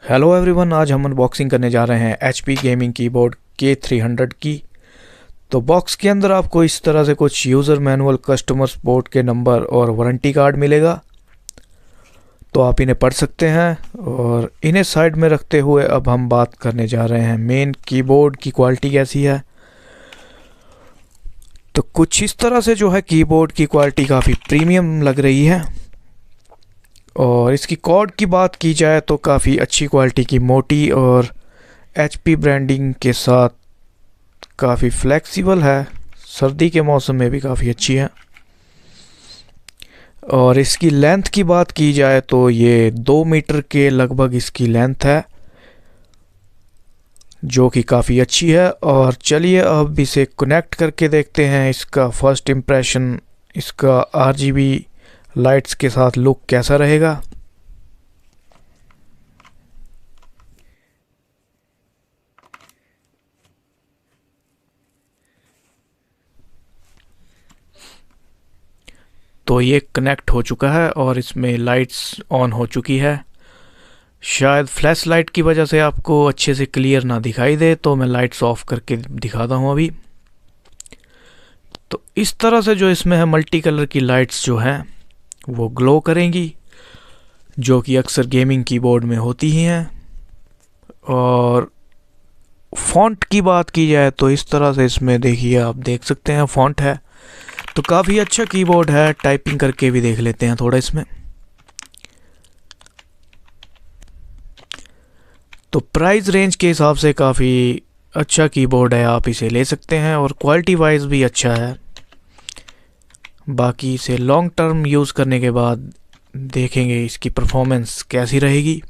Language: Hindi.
हेलो एवरीवन, आज हम अनबॉक्सिंग करने जा रहे हैं HP गेमिंग कीबोर्ड K300 की। तो बॉक्स के अंदर आपको इस तरह से कुछ यूज़र मैनुअल, कस्टमर सपोर्ट के नंबर और वारंटी कार्ड मिलेगा। तो आप इन्हें पढ़ सकते हैं और इन्हें साइड में रखते हुए अब हम बात करने जा रहे हैं मेन कीबोर्ड की क्वालिटी कैसी है। तो कुछ इस तरह से जो है कीबोर्ड की क्वालिटी काफ़ी प्रीमियम लग रही है। और इसकी कॉर्ड की बात की जाए तो काफ़ी अच्छी क्वालिटी की मोटी और HP ब्रांडिंग के साथ काफ़ी फ्लेक्सिबल है। सर्दी के मौसम में भी काफ़ी अच्छी है। और इसकी लेंथ की बात की जाए तो ये 2 मीटर के लगभग इसकी लेंथ है, जो कि काफ़ी अच्छी है। और चलिए अब इसे कनेक्ट करके देखते हैं इसका फर्स्ट इम्प्रेशन, इसका RGB लाइट्स के साथ लुक कैसा रहेगा। तो ये कनेक्ट हो चुका है और इसमें लाइट्स ऑन हो चुकी है। शायद फ्लैश लाइट की वजह से आपको अच्छे से क्लियर ना दिखाई दे, तो मैं लाइट्स ऑफ करके दिखाता हूँ अभी। तो इस तरह से जो इसमें है मल्टी कलर की लाइट्स जो हैं वो ग्लो करेंगी, जो कि अक्सर गेमिंग कीबोर्ड में होती ही हैं। और फ़ॉन्ट की बात की जाए तो इस तरह से इसमें देखिए, आप देख सकते हैं फ़ॉन्ट है। तो काफ़ी अच्छा कीबोर्ड है। टाइपिंग करके भी देख लेते हैं थोड़ा इसमें। तो प्राइस रेंज के हिसाब से काफ़ी अच्छा कीबोर्ड है, आप इसे ले सकते हैं। और क्वालिटी वाइज भी अच्छा है। बाकी इसे लॉन्ग टर्म यूज़ करने के बाद देखेंगे इसकी परफॉर्मेंस कैसी रहेगी।